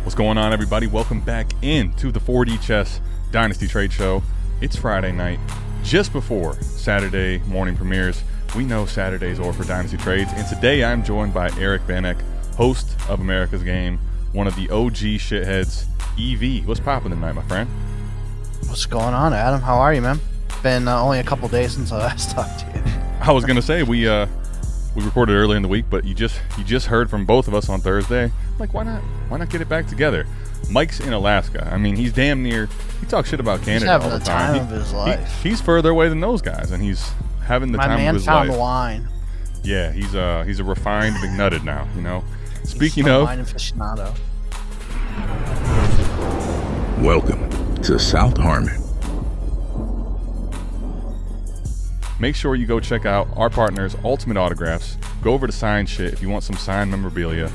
What's going on, everybody? Welcome back into the 4D Chess Dynasty Trade Show. It's Friday night, just before Saturday morning premieres. We know Saturdays are for Dynasty Trades, and today I'm joined by Eric Vanek, host of America's Game, one of the OG shitheads, EV. What's popping tonight, my friend? What's going on, Adam? How are you, man? Been only a couple days since I last talked to you. I was gonna say we recorded earlier in the week, but you just heard from both of us on Thursday. Like, why not get it back together? Mike's in Alaska. I mean, he's damn near. He talks shit about Canada all the time. He's having the time of his life. He's further away than those guys, and he's having the time of his life. My man found the wine. Yeah, he's a refined McNutted now. You know. Speaking he's of wine aficionado. Welcome to South Harmon. Make sure you go check out our partners, Ultimate Autographs. Go over to Sign Shit if you want some signed memorabilia.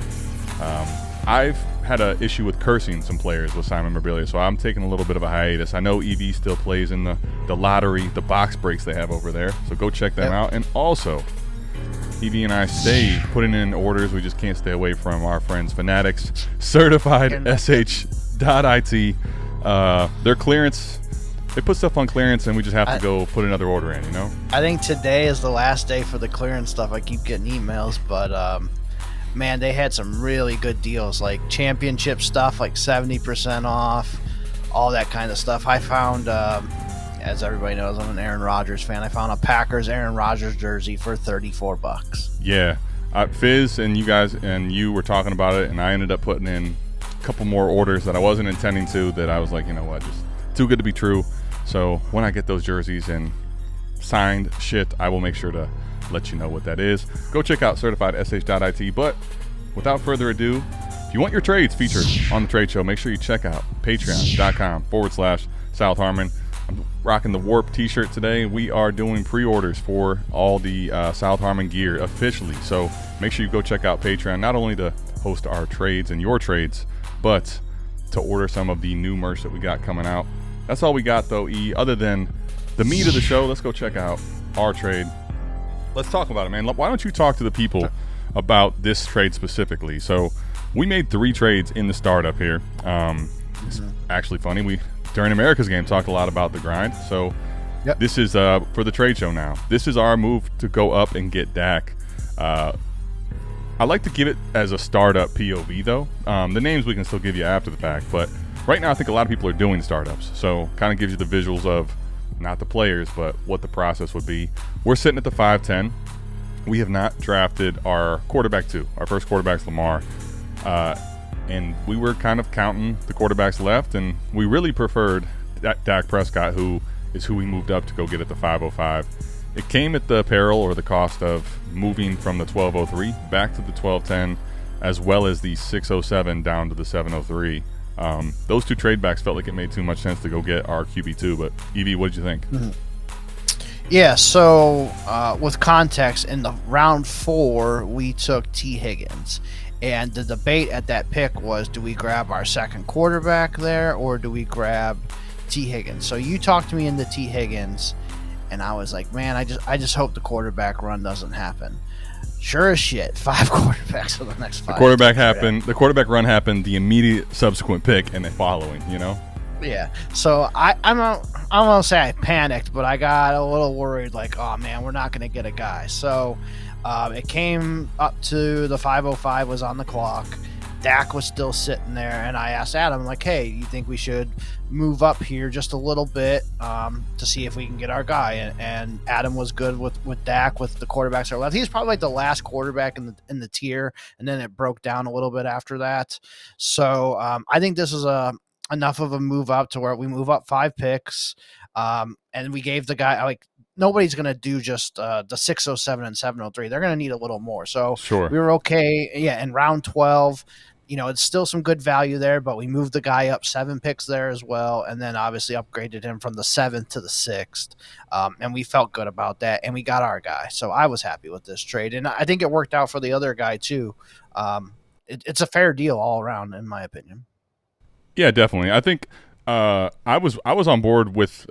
I've had an issue with cursing some players with signed memorabilia, so I'm taking a little bit of a hiatus. I know EV still plays in the lottery, the box breaks they have over there, so go check them out. And also, EV and I stay putting in orders. We just can't stay away from our friends Fanatics, certified sh.it. Their clearance, they put stuff on clearance, and we just have to go put another order in, you know? I think today is the last day for the clearance stuff. I keep getting emails, but man, they had some really good deals, like championship stuff, like 70% off, all that kind of stuff. I found, as everybody knows, I'm an Aaron Rodgers fan. I found a Packers Aaron Rodgers jersey for $34. Yeah. Fizz and you guys and you were talking about it, and I ended up putting in a couple more orders that I wasn't intending to, that I was like, you know what, just too good to be true. So when I get those jerseys and signed shit, I will make sure to let you know what that is. Go check out certified sh.it. But without further ado, if you want your trades featured on the trade show, make sure you check out patreon.com/South Harmon. I'm rocking the Warp t-shirt today. We are doing pre-orders for all the South Harmon gear officially. So make sure you go check out Patreon, not only to host our trades and your trades, but to order some of the new merch that we got coming out. That's all we got, though, E. Other than the meat of the show, let's go check out our trade. Let's talk about it, man. Why don't you talk to the people about this trade specifically? So we made 3 trades in the startup here. It's actually funny. We, during America's Game, talked a lot about the grind. So This is for the trade show now. This is our move to go up and get Dak. I like to give it as a startup POV, though. The names we can still give you after the fact, but right now I think a lot of people are doing startups. So kind of gives you the visuals of not the players, but what the process would be. We're sitting at the 5-10. We have not drafted our quarterback 2. Our first quarterback's Lamar. And we were kind of counting the quarterbacks left, and we really preferred Dak Prescott, who is who we moved up to go get at the 505. It came at the peril or the cost of moving from the 1203 back to the 1210, as well as the 607 down to the 703. Those 2 trade backs felt like it made too much sense to go get our QB2, but EV, what did you think? Yeah, so with context, in the round 4, we took T. Higgins. And the debate at that pick was, do we grab our second quarterback there, or do we grab T. Higgins? So you talked to me into T. Higgins, and I was like, man, I just hope the quarterback run doesn't happen. Sure as shit, 5 quarterbacks for the next 5. The quarterback happened. The quarterback run happened. The immediate subsequent pick and the following. You know. Yeah. So I'm not gonna say I panicked, but I got a little worried. Like, oh man, we're not gonna get a guy. So it came up to the 5:05 was on the clock. Dak was still sitting there, and I asked Adam, like, hey, you think we should move up here just a little bit to see if we can get our guy? And Adam was good with Dak, with the quarterbacks that are left. He's probably like the last quarterback in the tier, and then it broke down a little bit after that. So I think this is enough of a move up to where we move up 5 picks, and we gave the guy, like, nobody's going to do just the 607 and 703. They're going to need a little more. So sure, we were okay. Yeah, in round 12, you know, it's still some good value there, but we moved the guy up 7 picks there as well, and then obviously upgraded him from the 7th to the 6th, and we felt good about that, and we got our guy. So I was happy with this trade, and I think it worked out for the other guy too. It's a fair deal all around, in my opinion. Yeah, definitely. I think I was on board with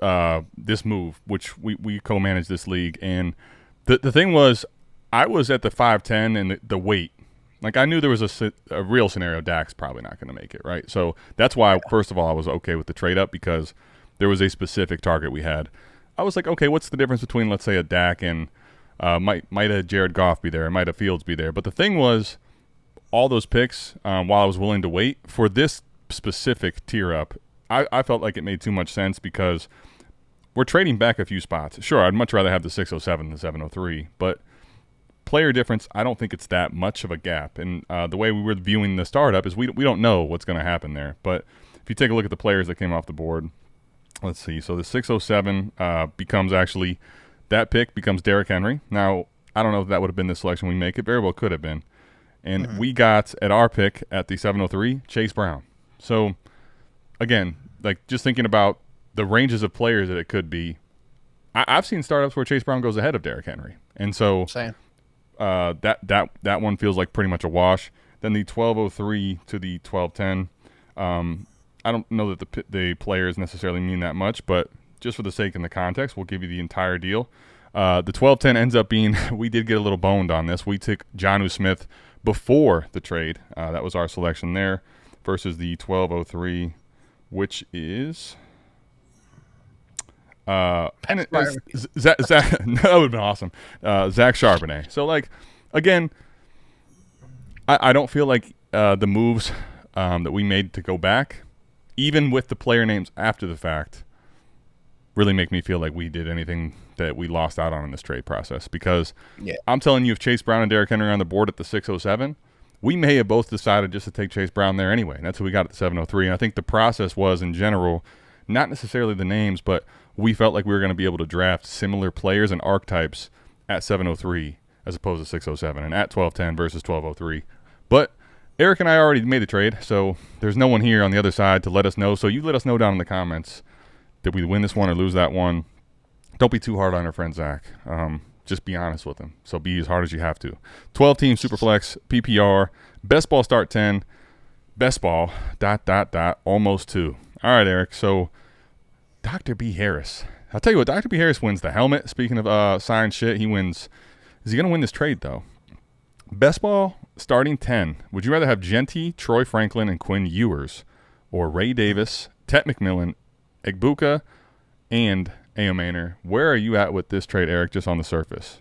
this move, which we co-managed this league, and the thing was, I was at the 5'10", and the weight Like, I knew there was a real scenario Dak's probably not going to make it, right? So that's why, first of all, I was okay with the trade up because there was a specific target we had. I was like, okay, what's the difference between, let's say, a Dak and might a Jared Goff be there, might a Fields be there? But the thing was, all those picks, while I was willing to wait, for this specific tier up, I felt like it made too much sense because we're trading back a few spots. Sure, I'd much rather have the 607 than the 703, but player difference, I don't think it's that much of a gap. And the way we were viewing the startup is we don't know what's going to happen there. But if you take a look at the players that came off the board, let's see. So the 607 becomes actually – that pick becomes Derrick Henry. Now, I don't know if that would have been the selection we make. It very well could have been. And we got, at our pick at the 703, Chase Brown. So, again, like just thinking about the ranges of players that it could be, I've seen startups where Chase Brown goes ahead of Derrick Henry. And so that one feels like pretty much a wash. Then the 1203 to the 1210, I don't know that the players necessarily mean that much, but just for the sake and the context, we'll give you the entire deal. The 1210 ends up being, we did get a little boned on this. We took Jonnu Smith before the trade. That was our selection there versus the 1203, which is Zach, that would have been awesome. Zach Charbonnet. So, like, again, I don't feel like the moves that we made to go back, even with the player names after the fact, really make me feel like we did anything that we lost out on in this trade process. Because I'm telling you, if Chase Brown and Derrick Henry are on the board at the 607, we may have both decided just to take Chase Brown there anyway. And that's who we got at the 703. And I think the process was, in general, not necessarily the names, but we felt like we were going to be able to draft similar players and archetypes at 703 as opposed to 607 and at 1210 versus 1203. But Eric and I already made the trade, so there's no one here on the other side to let us know. So you let us know down in the comments, did we win this one or lose that one? Don't be too hard on our friend Zach. Just be honest with him. So be as hard as you have to. 12-team Superflex, PPR, best ball start 10, best ball, ... almost 2. All right, Eric, so Dr. B. Harris. I'll tell you what, Dr. B. Harris wins the helmet. Speaking of signed shit, he wins. Is he going to win this trade, though? Best ball starting 10. Would you rather have Jeanty, Troy Franklin, and Quinn Ewers, or Ray Davis, Tet McMillan, Egbuka, and Ayomanor? Where are you at with this trade, Eric, just on the surface?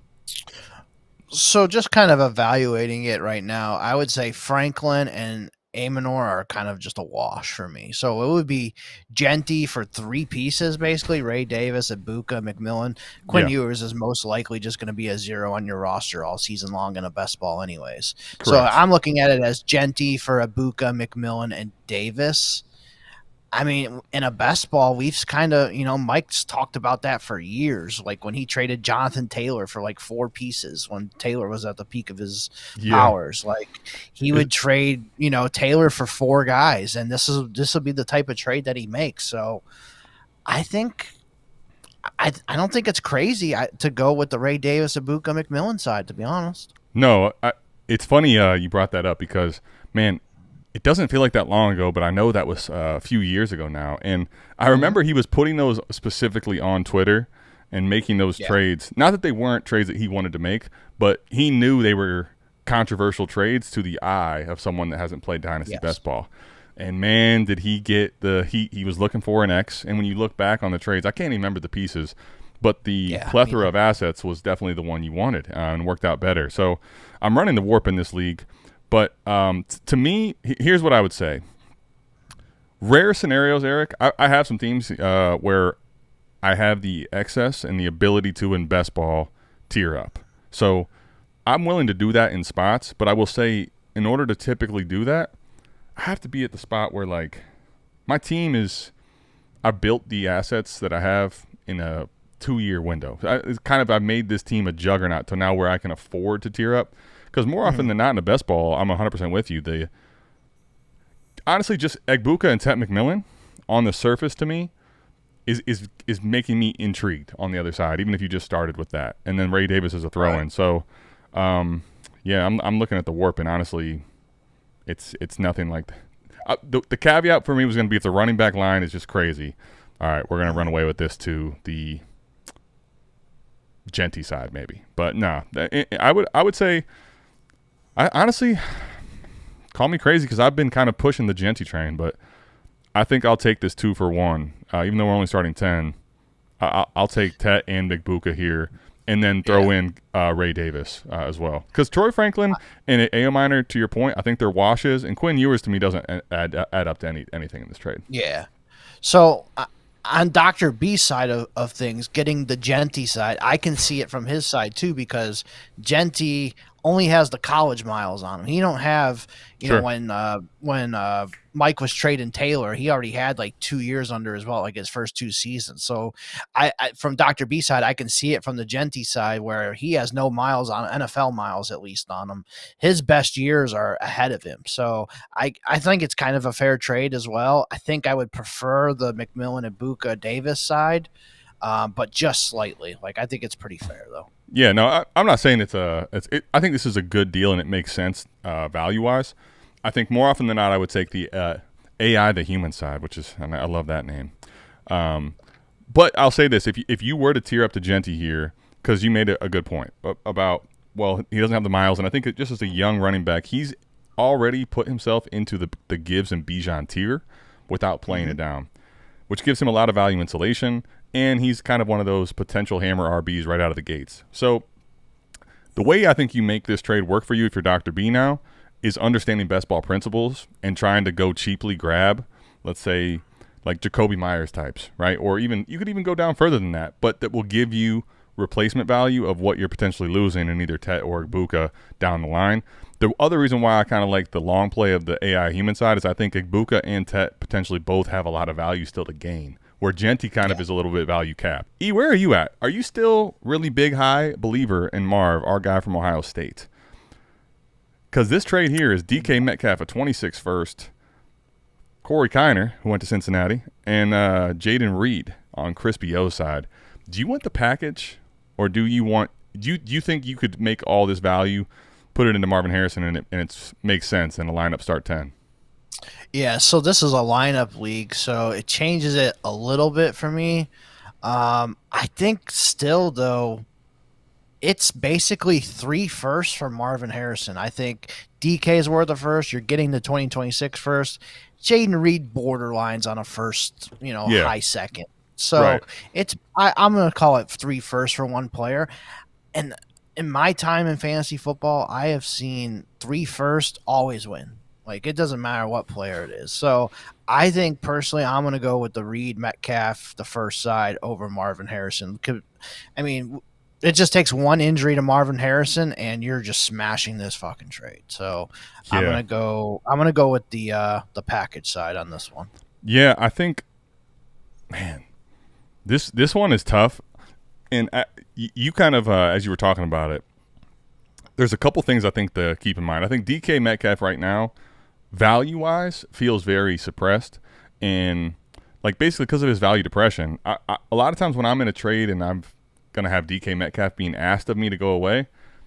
So just kind of evaluating it right now, I would say Franklin and Ayomanor are kind of just a wash for me. So it would be Jeanty for 3 pieces, basically. Ray Davis, Egbuka, McMillan. Quinn Ewers is most likely just going to be a 0 on your roster all season long in a best ball anyways. Correct. So I'm looking at it as Jeanty for Egbuka, McMillan, and Davis. I mean, in a best ball, we've kind of, Mike's talked about that for years. Like when he traded Jonathan Taylor for like 4 pieces when Taylor was at the peak of his powers. Like he would trade, Taylor for 4 guys, and this will be the type of trade that he makes. So I think I don't think it's crazy to go with the Ray Davis, Egbuka, McMillan side, to be honest. No, it's funny you brought that up because, man, it doesn't feel like that long ago, but I know that was a few years ago now. And I remember he was putting those specifically on Twitter and making those trades. Not that they weren't trades that he wanted to make, but he knew they were controversial trades to the eye of someone that hasn't played Dynasty best ball. And, man, did he get the heat he was looking for in X. And when you look back on the trades, I can't even remember the pieces, but the plethora of assets was definitely the one you wanted and worked out better. So I'm running the warp in this league. But to me, here's what I would say. Rare scenarios, Eric. I have some teams where I have the excess and the ability to, in best ball, tier up. So I'm willing to do that in spots. But I will say, in order to typically do that, I have to be at the spot where, like, my team is – I built the assets that I have in a 2-year window. I've made this team a juggernaut to now where I can afford to tier up. Because more often than not in a best ball, I'm 100% with you. Honestly, just Egbuka and Tet McMillan on the surface to me is making me intrigued on the other side, even if you just started with that. And then Ray Davis is a throw-in. Right. So, I'm looking at the warp, and honestly, it's nothing like that. The caveat for me was going to be if the running back line is just crazy. All right, we're going to run away with this to the Jeanty side maybe. But no, I would say – I honestly, call me crazy because I've been kind of pushing the Jeanty train, but I think I'll take this 2-for-1. Even though we're only starting 10, I'll take Tet and Buka here, and then throw in Ray Davis as well. Because Troy Franklin and A.O. Minor, to your point, I think they're washes, and Quinn Ewers to me doesn't add up to anything in this trade. Yeah. So on Dr. B's side of things, getting the Jeanty side, I can see it from his side too, because Jeanty only has the college miles on him. He don't have, you know, when Mike was trading Taylor, he already had like 2 years under his belt, like his first 2 seasons. So I from Dr. B side, I can see it from the Jeanty side where he has no miles on NFL miles, at least on him. His best years are ahead of him. So I think it's kind of a fair trade as well. I think I would prefer the McMillan and Buka Davis side, but just slightly. Like, I think it's pretty fair though. Yeah, no, I'm not saying I think this is a good deal and it makes sense value wise. I think more often than not, I would take the AI, the human side, which is, and I love that name. But I'll say this: if you were to tier up to Jeanty here, because you made a good point about, well, he doesn't have the miles, and I think just as a young running back, he's already put himself into the Gibbs and Bijan tier without playing it down, which gives him a lot of value insulation. And he's kind of one of those potential hammer RBs right out of the gates. So the way I think you make this trade work for you if you're Dr. B now is understanding best ball principles and trying to go cheaply grab, let's say, like Jacoby Myers types, right? Or even you could even go down further than that, but that will give you replacement value of what you're potentially losing in either Tet or Buka down the line. The other reason why I kind of like the long play of the AI human side is I think Buka and Tet potentially both have a lot of value still to gain, where Jeanty kind of is a little bit value capped. E, where are you at? Are you still really big, high believer in Marv, our guy from Ohio State? Because this trade here is DK Metcalf, a 26 first, Corey Kiner, who went to Cincinnati, and Jaden Reed on Crispy O's side. Do you want the package, or do you think you could make all this value, put it into Marvin Harrison, and it makes sense in a lineup start 10? Yeah, so this is a lineup league, so it changes it a little bit for me. I think still, though, it's basically 3 firsts for Marvin Harrison. I think DK is worth a first. You're getting the 2026 first. Jaden Reed borderlines on a first, high second. So I'm going to call it 3 firsts for one player. And in my time in fantasy football, I have seen 3 firsts always win. Like, it doesn't matter what player it is. So I think personally I'm going to go with the Reed Metcalf, the first side, over Marvin Harrison. I mean, it just takes one injury to Marvin Harrison and you're just smashing this fucking trade. So I'm going to go with the package side on this one. Yeah, I think, man, this one is tough. And you kind of, as you were talking about it, there's a couple things I think to keep in mind. I think DK Metcalf right now, value-wise, feels very suppressed, and like basically because of his value depression, a lot of times when I'm in a trade and I'm going to have DK Metcalf being asked of me to go away,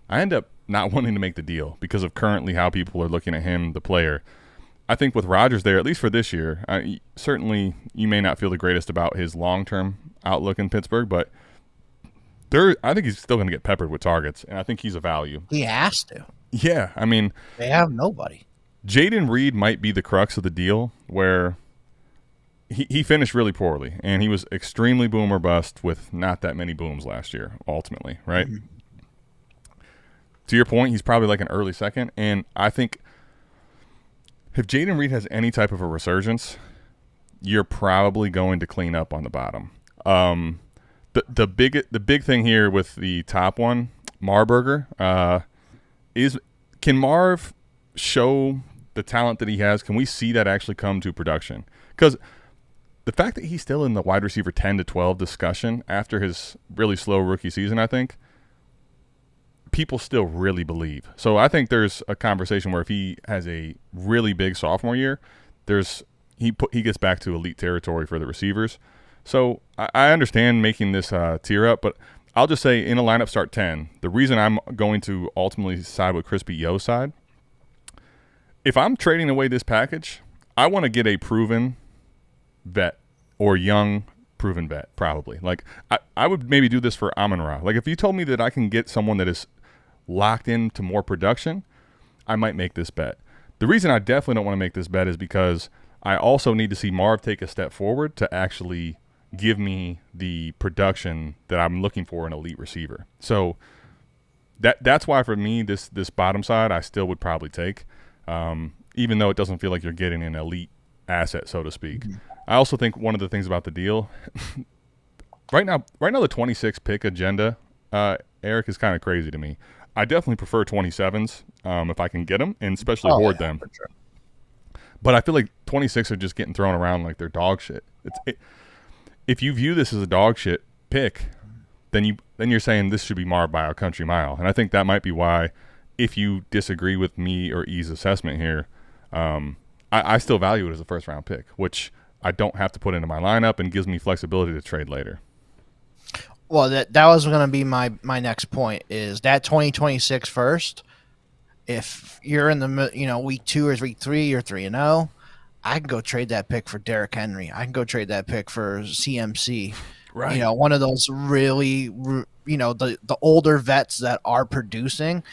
I end up not wanting to make the deal because of currently how people are looking at him, the player. I think with Rodgers there, at least for this year, certainly you may not feel the greatest about his long-term outlook in Pittsburgh, but I think he's still going to get peppered with targets, and I think he's a value. He has to. Yeah, I mean, they have nobody. Jaden Reed might be the crux of the deal, where he finished really poorly, and he was extremely boom or bust with not that many booms last year, ultimately, right? Mm-hmm. To your point, he's probably like an early second, and I think if Jaden Reed has any type of a resurgence, you're probably going to clean up on the bottom. The big thing here with the top one, Marburger, is can Marv show the talent that he has? Can we see that actually come to production? Because the fact that he's still in the wide receiver 10 to 12 discussion after his really slow rookie season, I think people still really believe. So I think there's a conversation where if he has a really big sophomore year, he gets back to elite territory for the receivers. So I understand making this tier up, but I'll just say in a lineup start 10, the reason I'm going to ultimately side with Crispy Yo's side, if I'm trading away this package, I want to get a proven vet or young proven vet, probably. Like I would maybe do this for Amon-Ra. Like if you told me that I can get someone that is locked into more production, I might make this bet. The reason I definitely don't want to make this bet is because I also need to see Marv take a step forward to actually give me the production that I'm looking for in an elite receiver. So that's why for me, this bottom side I still would probably take, even though it doesn't feel like you're getting an elite asset, so to speak. Mm-hmm. I also think one of the things about the deal right now the 26 pick agenda, Eric, is kind of crazy to me. I definitely prefer 27s if I can get them, and especially hoard them. Sure. But I feel like 26 are just getting thrown around like they're dog shit. If you view this as a dog shit pick, then you're saying this should be Marv by a country mile. And I think that might be why, if you disagree with me or E's assessment here, I still value it as a first-round pick, which I don't have to put into my lineup and gives me flexibility to trade later. Well, that was going to be my next point, is that 2026 first. If you're in the week 2 or week 3 or 3-0, I can go trade that pick for Derrick Henry. I can go trade that pick for CMC. Right. One of those really, the older vets that are producing,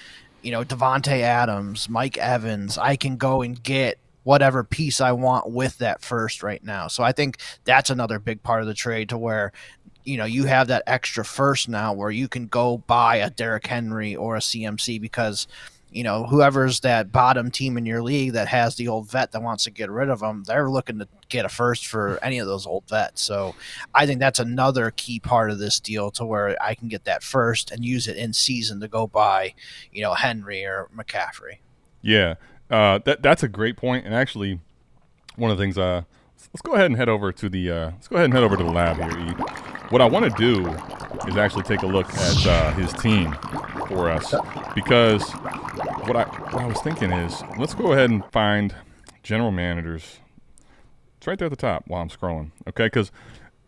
Devontae Adams, Mike Evans. I can go and get whatever piece I want with that first right now. So I think that's another big part of the trade, to where you have that extra first now where you can go buy a Derrick Henry or a CMC, because whoever's that bottom team in your league that has the old vet that wants to get rid of them, they're looking to get a first for any of those old vets. So I think that's another key part of this deal, to where I can get that first and use it in season to go buy, Henry or McCaffrey. Yeah, that's a great point. And actually, one of the things, let's go ahead and head over to the lab here, E. What I want to do is actually take a look at his team for us, because what I was thinking is, let's go ahead and find general managers. It's right there at the top while I'm scrolling, okay? Because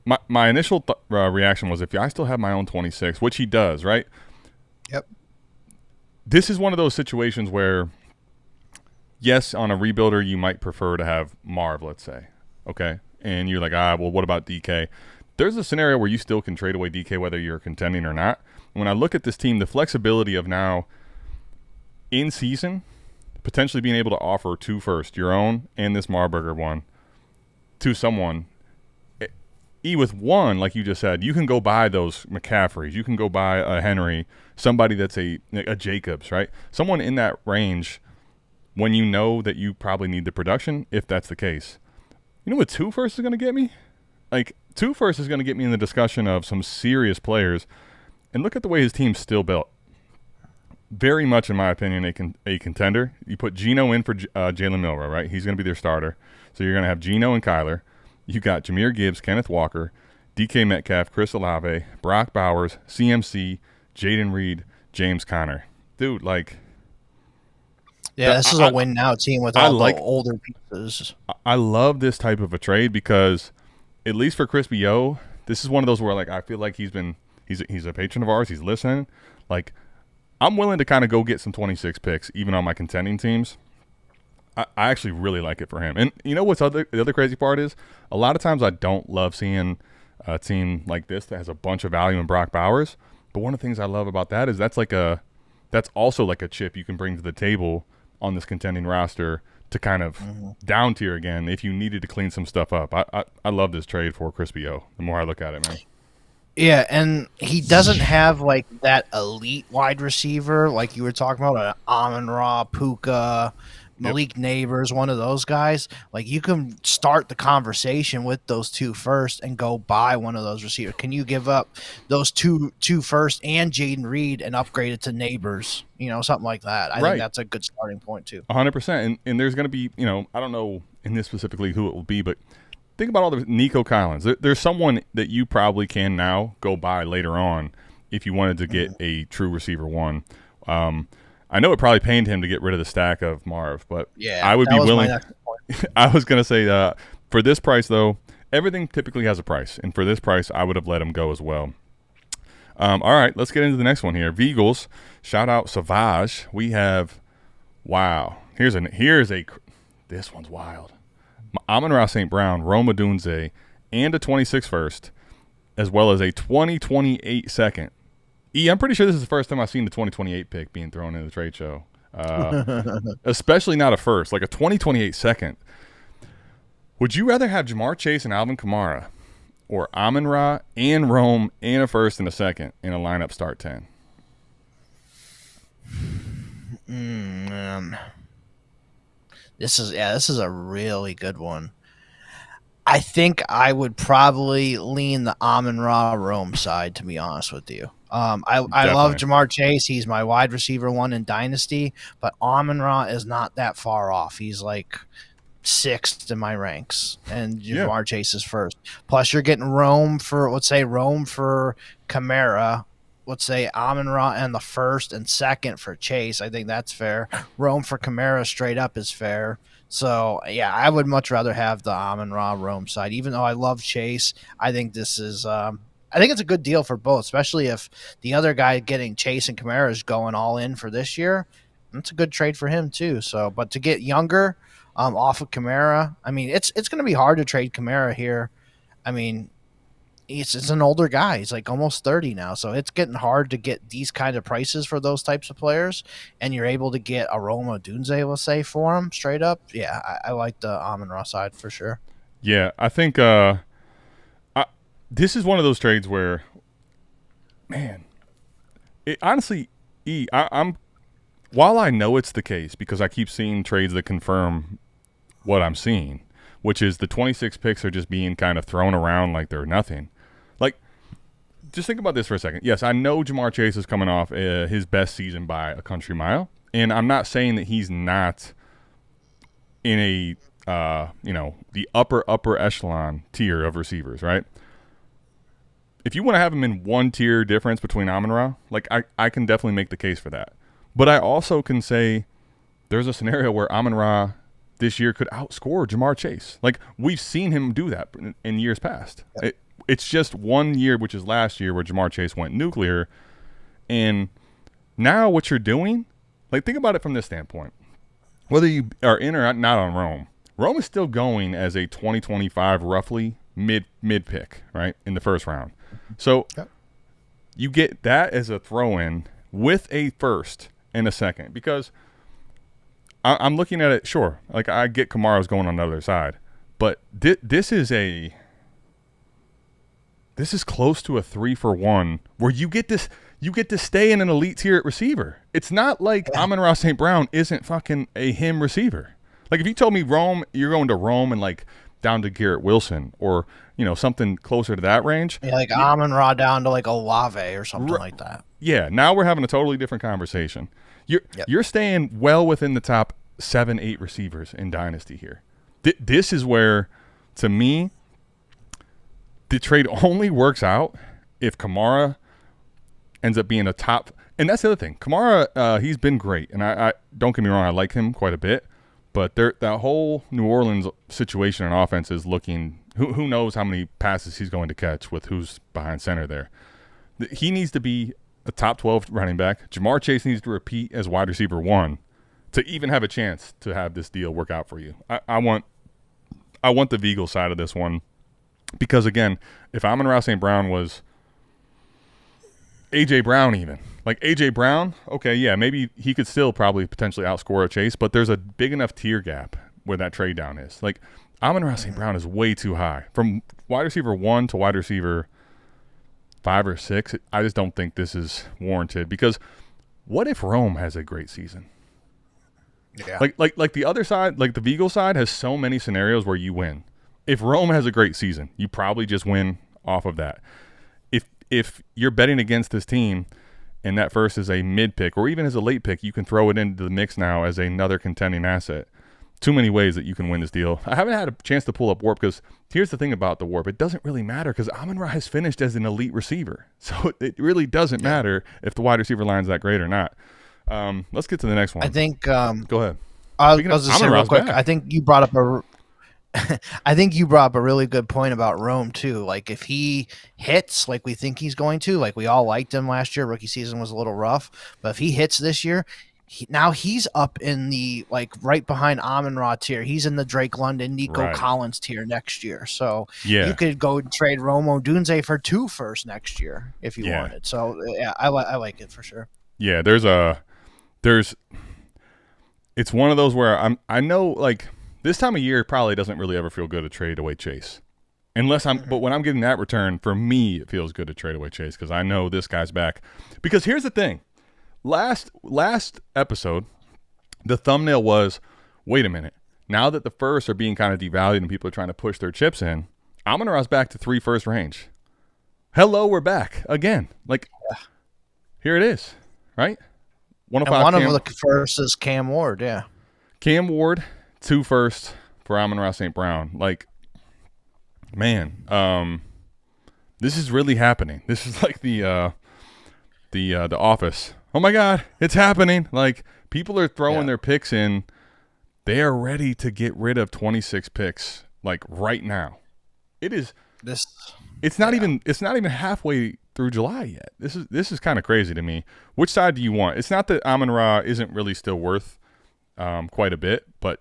my initial reaction was, if I still have my own 26, which he does, right? Yep. This is one of those situations where, yes, on a rebuilder, you might prefer to have Marv, let's say, okay? And you're like, well, what about DK? There's a scenario where you still can trade away DK whether you're contending or not. When I look at this team, the flexibility of now in season potentially being able to offer 2 first, your own and this Marburger one, to someone, with one, like you just said, you can go buy those McCaffreys, you can go buy a Henry, somebody that's a Jacobs, right? Someone in that range, when you know that you probably need the production, if that's the case. You know what 2 first is going to get me? Like, 2 first is going to get me in the discussion of some serious players. And look at the way his team's still built. Very much, in my opinion, a contender. You put Geno in for Jalen Milroe, right? He's going to be their starter. So you're going to have Geno and Kyler. You got Jahmyr Gibbs, Kenneth Walker, DK Metcalf, Chris Olave, Brock Bowers, CMC, Jaden Reed, James Conner. Dude, like... Yeah, this is a win-now team with all the older pieces. I love this type of a trade because, at least for Crispy O, this is one of those where, like, I feel like he's a patron of ours. He's listening. Like, I'm willing to kind of go get some 26 picks, even on my contending teams. I actually really like it for him. And you know what's the other crazy part is? A lot of times I don't love seeing a team like this that has a bunch of value in Brock Bowers. But one of the things I love about that is that's also like a chip you can bring to the table on this contending roster to kind of down tier again if you needed to clean some stuff up. I love this trade for Crispy O, the more I look at it, man. Yeah, and he doesn't have like that elite wide receiver like you were talking about, Amon-Ra, Puka, Malik Neighbors, one of those guys. Like, you can start the conversation with those 2 first and go buy one of those receivers. Can you give up those two first and Jaden Reed and upgrade it to Neighbors? Something like that. I think that's a good starting point too. 100%. And there's going to be, I don't know in this specifically who it will be, but think about all the Nico Collins. There's someone that you probably can now go buy later on if you wanted to get a true receiver one. I know it probably pained him to get rid of the stack of Marv, but I would be willing. I was going to say for this price, though, everything typically has a price. And for this price, I would have let him go as well. All right, let's get into the next one here. Vigils, shout out Savage. We have, wow. Here's this one's wild. Amon-Ra St. Brown, Roma Dunze, and a 26 first, as well as a 2028 second. I'm pretty sure this is the first time I've seen the 2028 pick being thrown in the trade show. especially not a first, like a 2028 second. Would you rather have Jamar Chase and Alvin Kamara or Amon-Ra and Rome and a first and a second in a lineup start 10? This is a really good one. I think I would probably lean the Amon-Ra Rome side, to be honest with you. I love Jamar Chase. He's my wide receiver one in Dynasty, but Amon-Ra is not that far off. He's like sixth in my ranks, and Jamar Chase is first. Plus, you're getting Rome for Kamara. Let's say Amon-Ra and the first and second for Chase. I think that's fair. Rome for Kamara straight up is fair. So, yeah, I would much rather have the Amon-Ra Rome side. Even though I love Chase, I think this is I think it's a good deal for both, especially if the other guy getting Chase and Kamara is going all in for this year. That's a good trade for him too. So, but to get younger off of Kamara, I mean, it's going to be hard to trade Kamara here. I mean, it's an older guy. He's like almost 30 now. So it's getting hard to get these kind of prices for those types of players. And you're able to get a Roma Dunze, let's say, for him straight up. Yeah, I like the Amon-Ra side for sure. Yeah, I think this is one of those trades where, man, honestly, I'm while I know it's the case because I keep seeing trades that confirm what I'm seeing, which is the 26 picks are just being kind of thrown around like they're nothing. Like, just think about this for a second. Yes, I know Jamar Chase is coming off his best season by a country mile, and I'm not saying that he's not in a the upper echelon tier of receivers, right? If you want to have him in one tier difference between Amon-Ra, like I can definitely make the case for that. But I also can say there's a scenario where Amon-Ra this year could outscore Jamar Chase. Like, we've seen him do that in years past. Yep. It's just 1 year, which is last year, where Jamar Chase went nuclear. And now what you're doing, like, think about it from this standpoint. Whether you are in or not on Rome is still going as a 2025 roughly mid pick, right, in the first round. So you get that as a throw-in with a first and a second, because I'm looking at it, sure, like I get Kamara's going on the other side, but this is close to a 3-for-1 where you get to stay in an elite tier at receiver. It's not like Amon-Ra St. Brown isn't fucking a him receiver. Like, if you told me Rome, you're going to Rome and like down to Garrett Wilson or something closer to that range, like Amon-Ra down to like Olave or something like that. Yeah, now we're having a totally different conversation. You're staying well within the top 7-8 receivers in Dynasty here. This is where, to me, the trade only works out if Kamara ends up being a top. And that's the other thing. Kamara, he's been great, and I don't get me wrong, I like him quite a bit. But that whole New Orleans situation and offense is looking. Who knows how many passes he's going to catch with who's behind center there. He needs to be a top 12 running back. Jamar Chase needs to repeat as wide receiver 1 to even have a chance to have this deal work out for you. I want the Veagle side of this one because, again, if Amon-Ra St. Brown was A.J. Brown even. Like A.J. Brown, okay, yeah, maybe he could still probably potentially outscore a Chase, but there's a big enough tier gap where that trade down is. Like, Amon-Ra St. Brown is way too high. From wide receiver 1 to wide receiver 5 or 6, I just don't think this is warranted because what if Rome has a great season? Yeah. Like the other side, like the Veagle side has so many scenarios where you win. If Rome has a great season, you probably just win off of that. If you're betting against this team and that first is a mid pick or even as a late pick, you can throw it into the mix now as another contending asset. Too many ways that you can win this deal. I haven't had a chance to pull up WARP because here's the thing about the WARP. It doesn't really matter because Amon-Ra has finished as an elite receiver. So it really doesn't matter if the wide receiver line's that great or not. Let's get to the next one. I think go ahead. I was just saying real quick, I think you brought up a really good point about Rome too. Like if he hits like we think he's going to, like we all liked him last year, rookie season was a little rough, but if he hits this year, now he's up in the like right behind Amon-Ra tier. He's in the Drake London, Nico Collins tier next year. So you could go trade Rome Odunze for 2 firsts next year if you wanted. So yeah, I like it for sure. Yeah, it's one of those where I know like this time of year it probably doesn't really ever feel good to trade away Chase. But when I'm getting that return, for me, it feels good to trade away Chase because I know this guy's back. Because here's the thing. Last episode, the thumbnail was, wait a minute. Now that the firsts are being kind of devalued and people are trying to push their chips in, Amon-Ra's back to 3 first range. Hello, we're back again. Like, here it is, right? 105 and one of the first is Cam Ward, yeah. Cam Ward, 2 first for Amon-Ra St. Brown. Like, man, this is really happening. This is like the Office. Oh my God, it's happening! Like people are throwing their picks in. They are ready to get rid of 26 picks like right now. It is this. It's not even halfway through July yet. This is kind of crazy to me. Which side do you want? It's not that Amon-Ra isn't really still worth quite a bit, but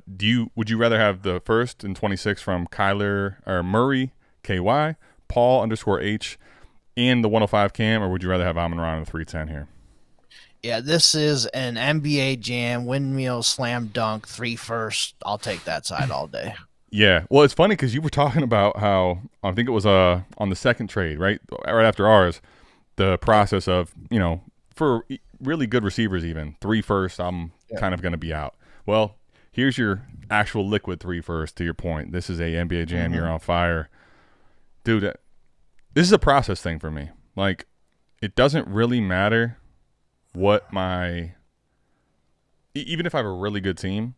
would you rather have the first and 26 from Kyler or Murray KY, Paul _H, and the 105 Cam, or would you rather have Amon-Ra and the 310 here? Yeah, this is an NBA jam, windmill, slam dunk, 3 first. I'll take that side all day. Yeah, well, it's funny because you were talking about how I think it was on the second trade, right after ours, the process of for really good receivers, even 3 first, I'm kind of going to be out. Well, here's your actual liquid 3 first. To your point, this is a NBA jam. Mm-hmm. You're on fire, dude. This is a process thing for me. Like, it doesn't really matter what even if I have a really good team,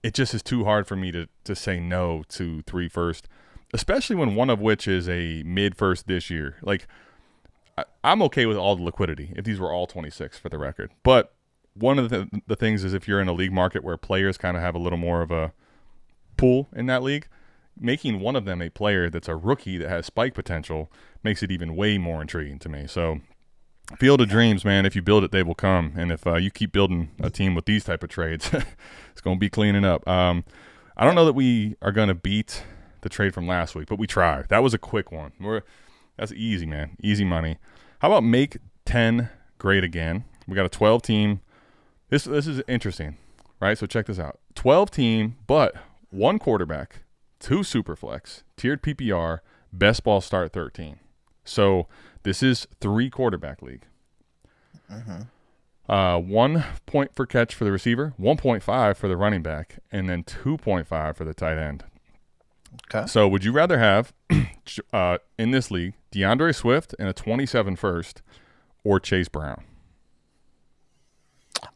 it just is too hard for me to say no to 3 first, especially when one of which is a mid first this year. Like, I'm okay with all the liquidity if these were all 26 for the record. But one of the things is if you're in a league market where players kind of have a little more of a pool in that league, making one of them a player that's a rookie that has spike potential makes it even way more intriguing to me. So field of dreams, man. If you build it, they will come. And if you keep building a team with these type of trades, it's going to be cleaning up. I don't know that we are going to beat the trade from last week, but we try. That was a quick one. That's easy, man. Easy money. How about make 10 great again? We got a 12 team. This is interesting, right? So check this out. 12 team, but 1 quarterback, 2 super flex, tiered PPR, best ball start 13. So this is 3 quarterback league. Mm-hmm. 1 point for catch for the receiver, 1.5 for the running back, and then 2.5 for the tight end. Okay. So would you rather have in this league DeAndre Swift and a 27 first or Chase Brown?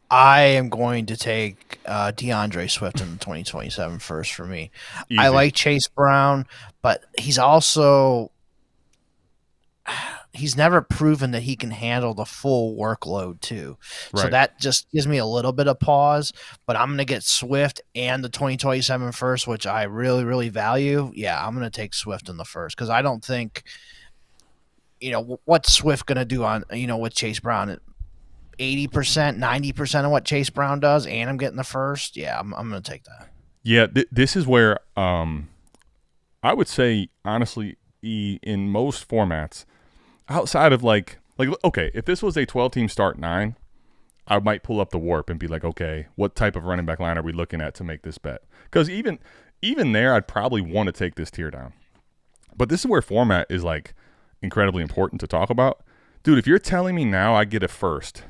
I am going to take DeAndre Swift in the 2027 first for me. Easy. I like Chase Brown, but he's never proven that he can handle the full workload too. Right. So that just gives me a little bit of pause, but I'm going to get Swift and the 2027 first, which I really, really value. Yeah, I'm going to take Swift in the first because I don't think, what's Swift going to do on, with Chase Brown? 80%, 90% of what Chase Brown does, and I'm getting the first. Yeah, I'm going to take that. Yeah, this is where I would say, honestly, in most formats, outside of like okay, if this was a 12-team start 9, I might pull up the warp and be like, okay, what type of running back line are we looking at to make this bet? Because even there, I'd probably want to take this tier down. But this is where format is like incredibly important to talk about. Dude, if you're telling me now I get a first,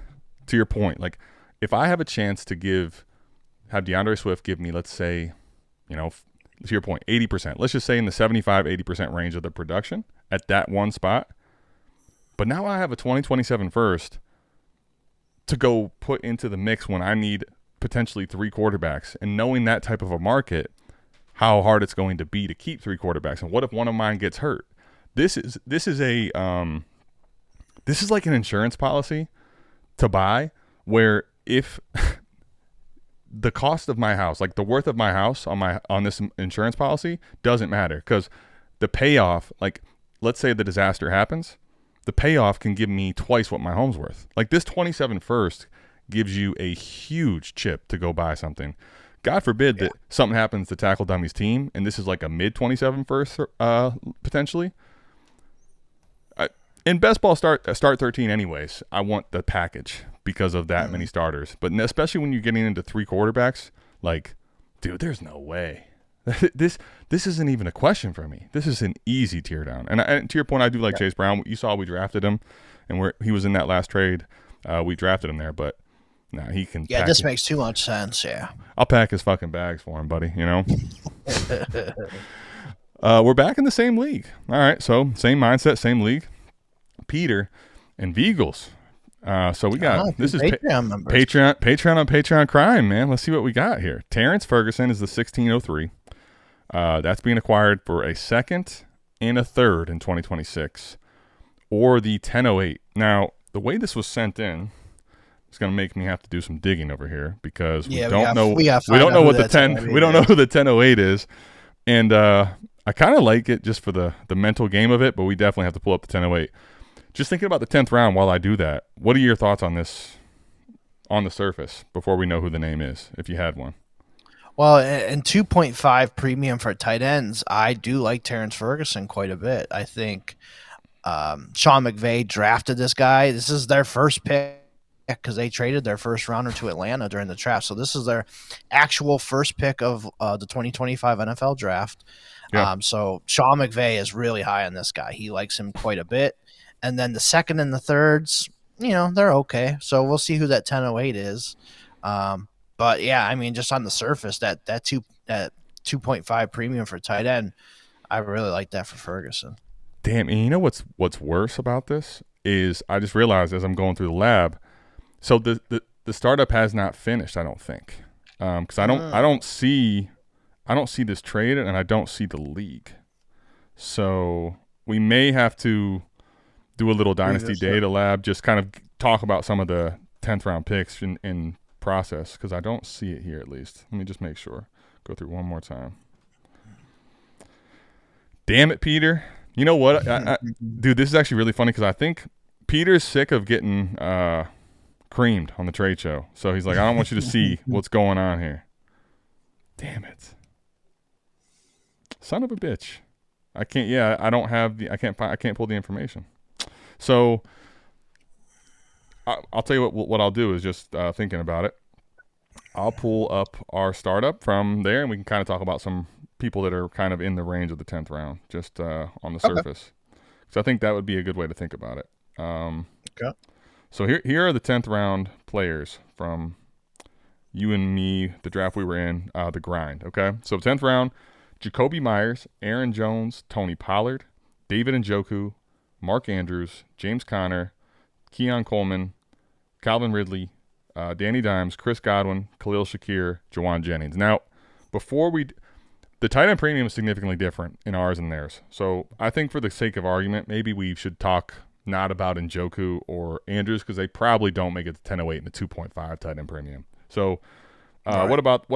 to your point, like if I have a chance to have DeAndre Swift give me, let's say, to your point, 80%. Let's just say in the 75-80% range of the production at that one spot. But now I have a 2027 first to go put into the mix when I need potentially 3 quarterbacks. And knowing that type of a market, how hard it's going to be to keep 3 quarterbacks. And what if one of mine gets hurt? This is like an insurance policy to buy where if the cost of my house, like the worth of my house on this insurance policy doesn't matter because the payoff, like let's say the disaster happens, the payoff can give me twice what my home's worth. Like this 27 first gives you a huge chip to go buy something. God forbid that something happens to Tackle Dummy's team and this is like a mid 27 first potentially. In best ball start 13 anyways, I want the package because of that many starters. But especially when you're getting into 3 quarterbacks, like, dude, there's no way. This isn't even a question for me. This is an easy tear down. And to your point, I do like Chase Brown. You saw we drafted him, and he was in that last trade. We drafted him there, but he can. Yeah, this makes too much sense. Yeah, I'll pack his fucking bags for him, buddy. You know. We're back in the same league. All right, so same mindset, same league. Peter and Veagles. So we got this is Patreon members. Patreon on Patreon crime, man. Let's see what we got here. Terrence Ferguson is the 1603. That's being acquired for a second and a third in 2026, or the 1008. Now, the way this was sent in is going to make me have to do some digging over here because we don't know who the 1008 is, and I kind of like it just for the mental game of it, but we definitely have to pull up the 1008. Just thinking about the 10th round while I do that, what are your thoughts on this on the surface before we know who the name is, if you had one? Well, in 2.5 premium for tight ends, I do like Terrence Ferguson quite a bit. I think Sean McVay drafted this guy. This is their first pick because they traded their first rounder to Atlanta during the draft. So this is their actual first pick of the 2025 NFL draft. Yeah. So Sean McVay is really high on this guy. He likes him quite a bit. And then the second and the thirds, they're okay. So we'll see who that 1008 is. But yeah, I mean, just on the surface, that 2.5 premium for tight end, I really like that for Ferguson. Damn, and you know what's worse about this is I just realized as I'm going through the lab, so the startup has not finished. I don't think because I don't see this trade and I don't see the league, so we may have to do a little Dynasty data lab, just kind of talk about some of the 10th round picks in process because I don't see it here at least. Let me just make sure. Go through one more time. Damn it, Peter. You know what? Dude, this is actually really funny because I think Peter's sick of getting creamed on the trade show. So he's like, I don't want you to see what's going on here. Damn it. Son of a bitch. I can't pull the information. So I'll tell you what I'll do is just thinking about it. I'll pull up our startup from there, and we can kind of talk about some people that are kind of in the range of the 10th round, just on the surface. So I think that would be a good way to think about it. Okay. So here are the 10th round players from you and me, the draft we were in, the grind. Okay. So 10th round, Jacoby Myers, Aaron Jones, Tony Pollard, David Njoku, Mark Andrews, James Conner, Keon Coleman, Calvin Ridley, Danny Dimes, Chris Godwin, Khalil Shakir, Jawan Jennings. Now, the tight end premium is significantly different in ours and theirs. So I think for the sake of argument, maybe we should talk not about Njoku or Andrews because they probably don't make it to 1008 and the 2.5 tight end premium. So right. What about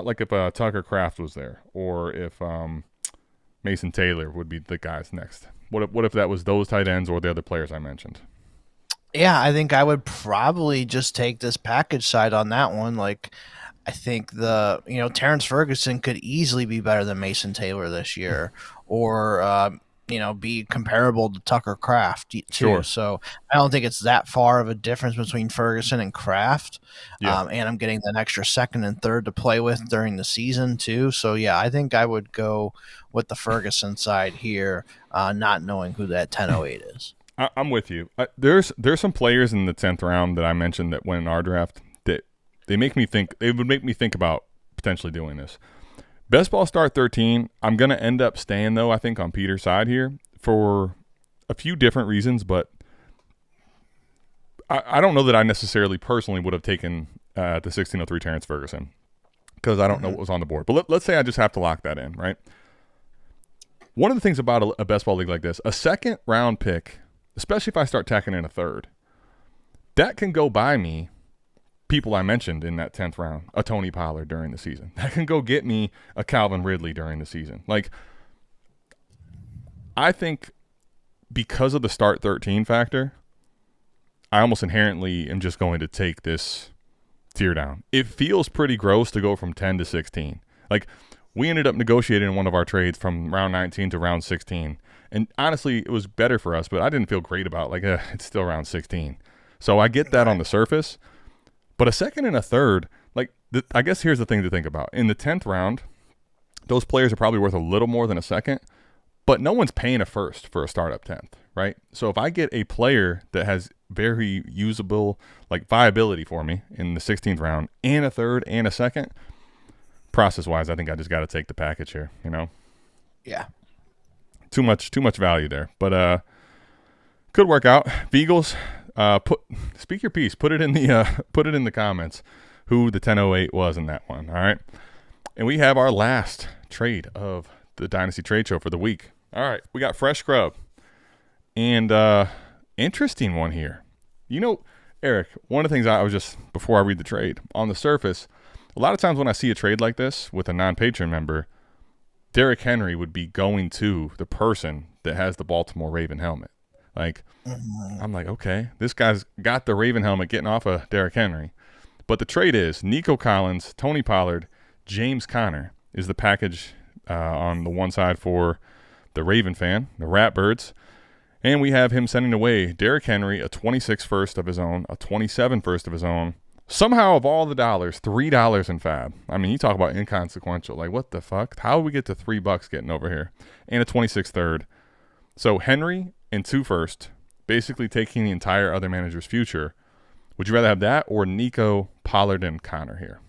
like if Tucker Kraft was there, or if Mason Taylor would be the guys next? What if that was those tight ends or the other players I mentioned? Yeah, I think I would probably just take this package side on that one. Like, I think Terrence Ferguson could easily be better than Mason Taylor this year, or be comparable to Tucker Kraft too. Sure. So I don't think it's that far of a difference between Ferguson and Kraft. Yeah. And I'm getting an extra second and third to play with during the season too. So yeah, I think I would go with the Ferguson side here, not knowing who that 1008 is. I'm with you. There's some players in the 10th round that I mentioned that went in our draft that they would make me think about potentially doing this. Best ball start 13. I'm going to end up staying, though, I think, on Peter's side here for a few different reasons, but I don't know that I necessarily personally would have taken the 1603 Terrence Ferguson because I don't know what was on the board. But let's say I just have to lock that in, right? One of the things about a best ball league like this, a second round pick, especially if I start tacking in a third, that can go by me people I mentioned in that 10th round, a Tony Pollard during the season. That can go get me a Calvin Ridley during the season. Like, I think because of the start 13 factor, I almost inherently am just going to take this tear down. It feels pretty gross to go from 10 to 16. Like, we ended up negotiating one of our trades from round 19 to round 16. And honestly, it was better for us, but I didn't feel great about it. Like, it's still round 16. So I get that on the surface, but a second and a third, like I guess here's the thing to think about. In the 10th round, those players are probably worth a little more than a second, but no one's paying a first for a startup 10th, right? So if I get a player that has very usable like viability for me in the 16th round and a third and a second, process-wise, I think I just got to take the package here, you know? Yeah. Too much value there, but could work out. Beagles, speak your piece. Put it in the comments who the 1008 was in that one. All right, and we have our last trade of the Dynasty Trade Show for the week. All right, we got Fresh Scrub, and interesting one here. You know, Eric, one of the things I was just before I read the trade on the surface, a lot of times when I see a trade like this with a non-patron member, Derrick Henry would be going to the person that has the Baltimore Raven helmet. Like, I'm like, okay, this guy's got the Raven helmet getting off of Derrick Henry. But the trade is Nico Collins, Tony Pollard, James Conner is the package on the one side for the Raven fan, the Ratbirds. And we have him sending away Derrick Henry, a 26 first of his own, a 27 first of his own. Somehow, of all the dollars, $3 in fab. I mean, you talk about inconsequential. Like, what the fuck? How do we get to $3 getting over here? And a 26 third. So Henry and 2 first, basically taking the entire other manager's future. Would you rather have that or Nico, Pollard, and Conner here?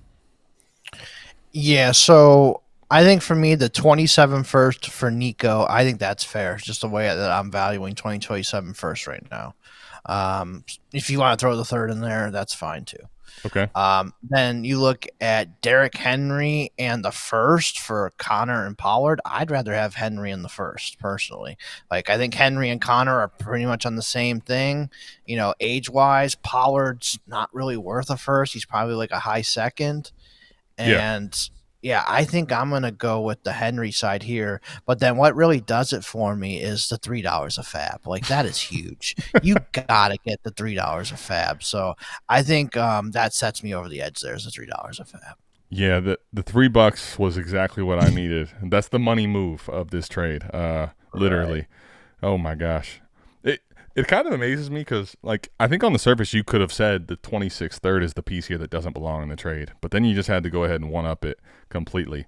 Yeah, so I think for me, the 27 first for Nico, I think that's fair. It's just the way that I'm valuing 2027 first right now. If you want to throw the third in there, that's fine too. Okay. Then you look at Derrick Henry and the first for Conner and Pollard. I'd rather have Henry in the first, personally. Like, I think Henry and Conner are pretty much on the same thing. You know, age-wise, Pollard's not really worth a first. He's probably like a high second. And yeah, I think I'm going to go with the Henry side here. But then what really does it for me is the $3 a fab. Like, that is huge. You got to get the $3 a fab. So I think that sets me over the edge there is the $3 a fab. Yeah, the $3 was exactly what I needed. That's the money move of this trade, literally. Right. Oh, my gosh. It kind of amazes me because, like, I think on the surface you could have said the 26th third is the piece here that doesn't belong in the trade. But then you just had to go ahead and one-up it completely.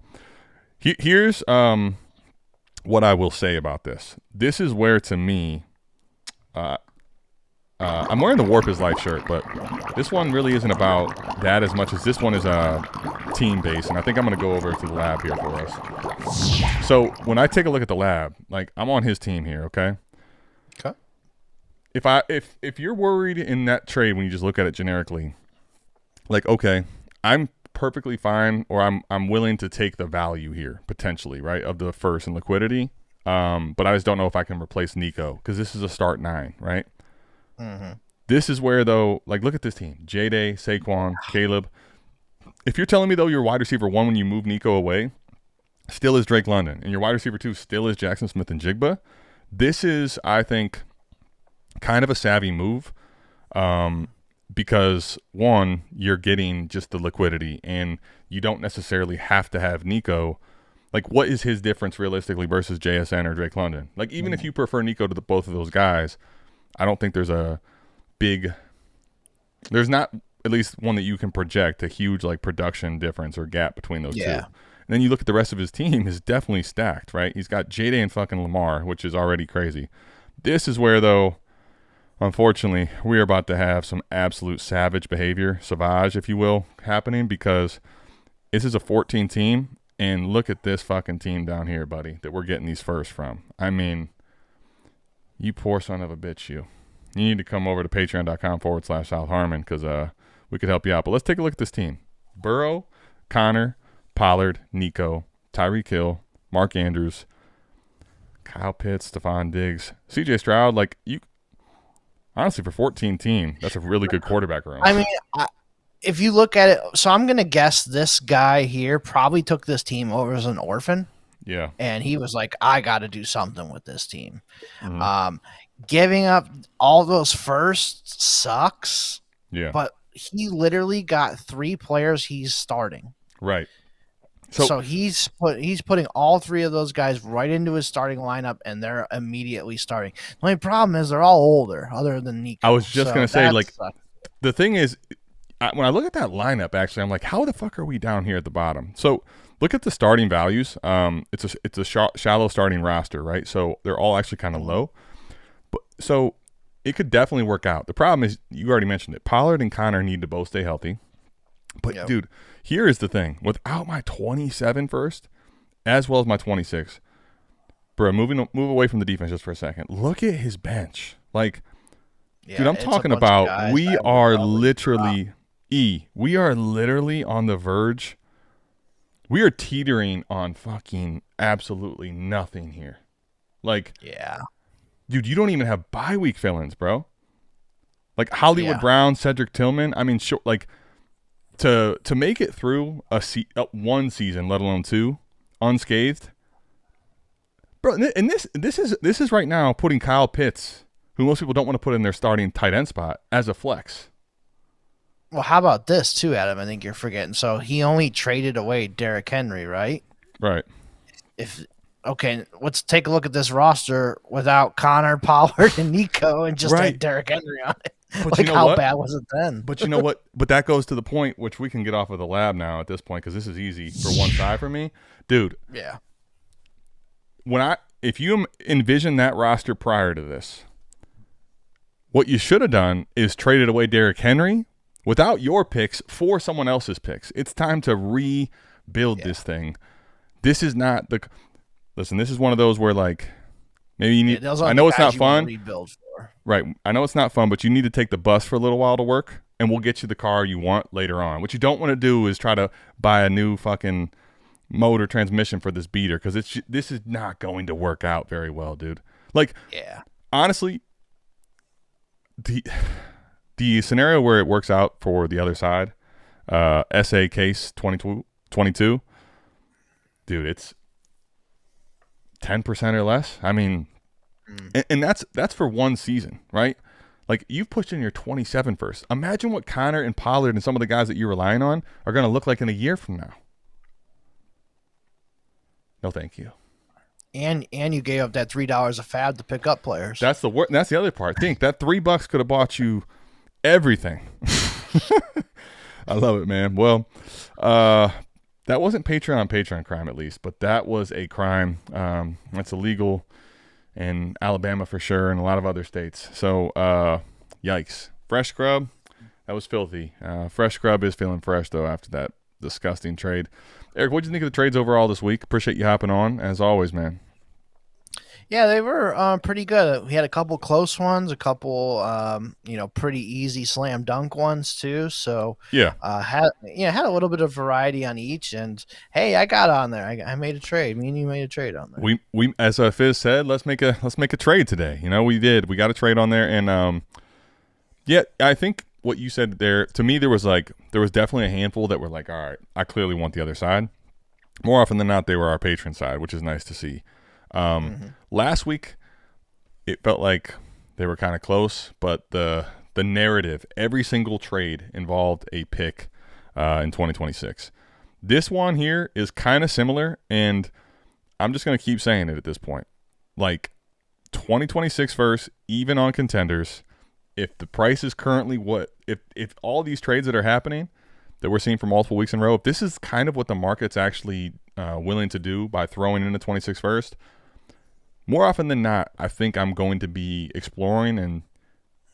Here's what I will say about this. This is where, to me, I'm wearing the worp.life shirt, but this one really isn't about that as much as this one is a team-based. And I think I'm going to go over to the lab here for us. So when I take a look at the lab, like, I'm on his team here, okay? Okay. If you're worried in that trade when you just look at it generically, like, okay, I'm perfectly fine, or I'm willing to take the value here potentially, right, of the first and liquidity. But I just don't know if I can replace Nico because this is a start 9, right? Mm-hmm. This is where, though, like, look at this team: J-Day, Saquon, Caleb. If you're telling me though your wide receiver 1 when you move Nico away still is Drake London, and your wide receiver 2 still is Jackson Smith and Jigba, this is, I think, kind of a savvy move, because 1, you're getting just the liquidity, and you don't necessarily have to have Nico. Like, what is his difference realistically versus JSN or Drake London? Like, even if you prefer Nico to both of those guys, I don't think there's not at least one that you can project a huge, like, production difference or gap between those two. And then you look at the rest of his team is definitely stacked, right? He's got J-Day and fucking Lamar, which is already crazy. This is where, though, unfortunately, we are about to have some absolute savage behavior, savage, if you will, happening, because this is a 14 team, and look at this fucking team down here, buddy, that we're getting these first from. I mean, you poor son of a bitch, you. You need to come over to patreon.com/South Harmon because we could help you out. But let's take a look at this team. Burrow, Conner, Pollard, Nico, Tyreek Hill, Mark Andrews, Kyle Pitts, Stephon Diggs, CJ Stroud. Like, you honestly, for 14 team, that's a really good quarterback room. I mean, if you look at it, so I'm going to guess this guy here probably took this team over as an orphan. Yeah. And he was like, I got to do something with this team. Mm-hmm. Giving up all those firsts sucks. Yeah. But he literally got 3 players he's starting. Right. So he's putting all three of those guys right into his starting lineup, and they're immediately starting. The only problem is they're all older, other than Nico. I was just gonna say, like, the thing is, when I look at that lineup, actually, I'm like, how the fuck are we down here at the bottom? So look at the starting values. It's a shallow starting roster, right? So they're all actually kind of low. But so it could definitely work out. The problem is, you already mentioned it. Pollard and Connor need to both stay healthy. But dude, here is the thing: without my 27 first, as well as my 26, bro, move away from the defense just for a second. Look at his bench, like, dude, I'm talking about. We are literally we are literally on the verge. We are teetering on fucking absolutely nothing here. Like, dude, you don't even have bye week fill-ins, bro. Like Hollywood Brown, Cedric Tillman. I mean, sure, like. To make it through one season, let alone two, unscathed, bro. And this is right now putting Kyle Pitts, who most people don't want to put in their starting tight end spot, as a flex. Well, how about this too, Adam? I think you're forgetting. So he only traded away Derrick Henry, right? Right. Okay, let's take a look at this roster without Connor, Pollard, and Nico, and just had Derrick Henry on it. But like, how bad was it then? But you know what? But that goes to the point, which we can get off of the lab now at this point, because this is easy for one side for me, dude. Yeah. If you envision that roster prior to this, what you should have done is traded away Derrick Henry without your picks for someone else's picks. It's time to rebuild this thing. This is not the. Listen, this is one of those where, like, maybe you need. I know it's not fun. Right. I know it's not fun, but you need to take the bus for a little while to work, and we'll get you the car you want later on. What you don't want to do is try to buy a new fucking motor transmission for this beater, because this is not going to work out very well, dude. Like, honestly, the scenario where it works out for the other side, SA case 22, dude, it's 10% or less. I mean, and that's for one season, right? Like, you've pushed in your 27 first. Imagine what Connor and Pollard and some of the guys that you're relying on are going to look like in a year from now. No, thank you. And you gave up that $3 a fab to pick up players. That's the other part. Think that $3 could have bought you everything. I love it, man. Well, that wasn't Patreon on Patreon crime, at least, but that was a crime. That's illegal in Alabama for sure, and a lot of other states. So, yikes. Fresh Scrub, that was filthy. Fresh Scrub is feeling fresh, though, after that disgusting trade. Eric, what did you think of the trades overall this week? Appreciate you hopping on, as always, man. Yeah, they were pretty good. We had a couple close ones, a couple, pretty easy slam dunk ones too. So had a little bit of variety on each. And hey, I got on there. I made a trade. Me and you made a trade on there. We as Fizz said, let's make a trade today. You know, we did. We got a trade on there, and I think what you said there, to me, there was definitely a handful that were like, all right, I clearly want the other side. More often than not, they were our patron side, which is nice to see. Last week, it felt like they were kind of close, but the narrative, every single trade involved a pick in 2026. This one here is kind of similar, and I'm just going to keep saying it at this point. Like, 2026 first, even on contenders, if the price is currently if all these trades that are happening that we're seeing for multiple weeks in a row, if this is kind of what the market's actually willing to do by throwing in the 26 first, more often than not, I think I'm going to be exploring and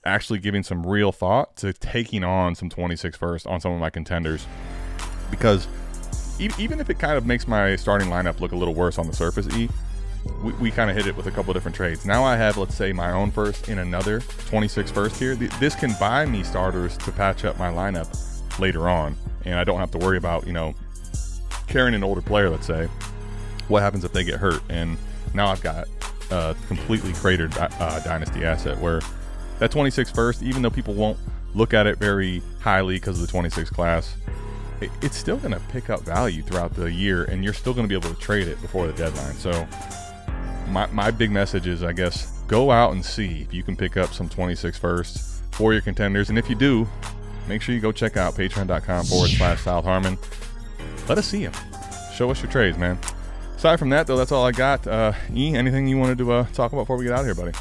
actually giving some real thought to taking on some 26 first on some of my contenders, because even if it kind of makes my starting lineup look a little worse on the surface, we kind of hit it with a couple of different trades. Now I have, let's say, my own first in another 26 first here. This can buy me starters to patch up my lineup later on, and I don't have to worry about, carrying an older player, let's say. What happens if they get hurt? And now I've got a completely cratered Dynasty asset where that 26 first, even though people won't look at it very highly because of the 26 class, it's still going to pick up value throughout the year, and you're still going to be able to trade it before the deadline. So my big message is, I guess, go out and see if you can pick up some 26 firsts for your contenders. And if you do, make sure you go check out patreon.com/South Harmon. Let us see them. show us your trades, man. Aside from that, though, that's all I got. Anything you wanted to talk about before we get out of here, buddy?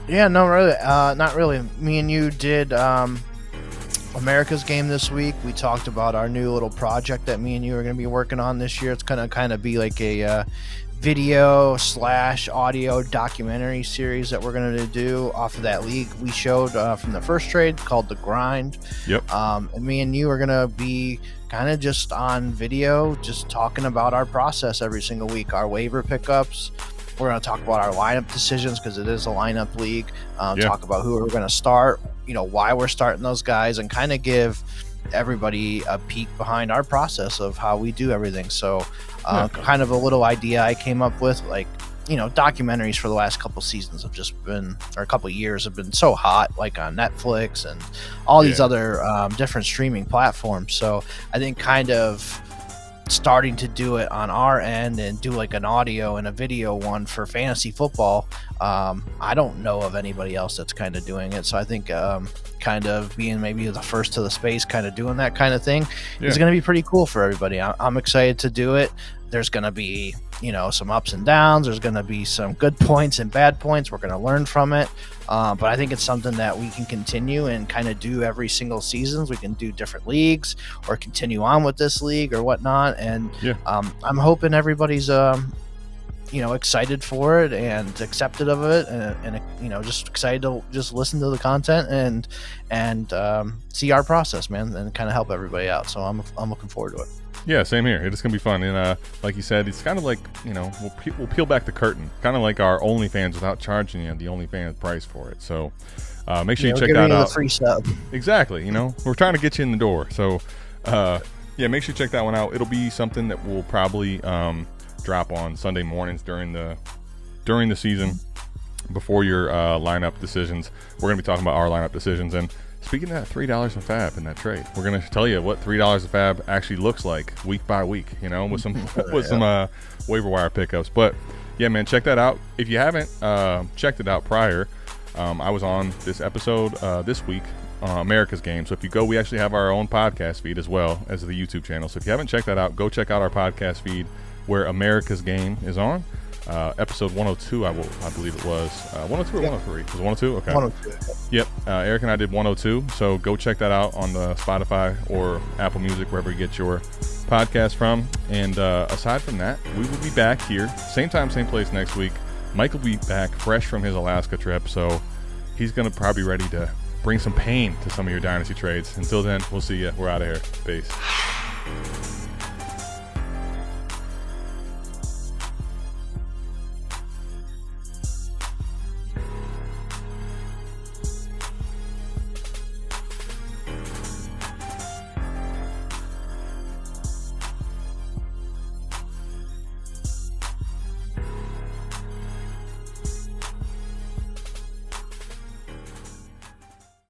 Yeah, no, really, not really. Me and you did America's game this week. We talked about our new little project that me and you are going to be working on this year. It's going to kind of be like a video / audio documentary series that we're going to do off of that league we showed from the first trade called The Grind. Yep. And me and you are going to be kind of just on video, just talking about our process every single week, our waiver pickups. We're going to talk about our lineup decisions because it is a lineup league. Talk about who we're going to start, why we're starting those guys, and kind of give everybody a peek behind our process of how we do everything. So kind of a little idea I came up with, like, documentaries for the last couple seasons have just been, or a couple years have been so hot, like on Netflix and all these other different streaming platforms. So I think kind of starting to do it on our end and do like an audio and a video one for fantasy football. I don't know of anybody else that's kind of doing it. So I think kind of being maybe the first to the space, kind of doing that kind of thing is going to be pretty cool for everybody. I'm excited to do it. There's going to be, some ups and downs. There's going to be some good points and bad points. We're going to learn from it. But I think it's something that we can continue and kind of do every single season. We can do different leagues or continue on with this league or whatnot. And I'm hoping everybody's, excited for it and accepted of it, and just excited to just listen to the content and see our process, man, and kind of help everybody out. So I'm looking forward to it. Yeah, same here. It's gonna be fun, and like you said, it's kind of like we'll peel back the curtain, kind of like our OnlyFans without charging you the OnlyFans price for it. So make sure you check that out. Free sub. Exactly. We're trying to get you in the door. So make sure you check that one out. It'll be something that will probably drop on Sunday mornings during the season before your lineup decisions. We're gonna be talking about our lineup decisions. And speaking of that $3 of fab in that trade, we're going to tell you what $3 of fab actually looks like week by week, with some some waiver wire pickups. But yeah, man, check that out. If you haven't checked it out prior, I was on this episode this week, America's Game. So if you go, we actually have our own podcast feed as well as the YouTube channel. So if you haven't checked that out, go check out our podcast feed where America's Game is on. Episode 102, I believe it was 102 or 103. Was it 102? Okay. 102. Yep. Eric and I did 102. So go check that out on the Spotify or Apple Music, wherever you get your podcast from. And aside from that, we will be back here, same time, same place next week. Mike will be back fresh from his Alaska trip, so he's going to probably be ready to bring some pain to some of your dynasty trades. Until then, we'll see you. We're out of here. Peace.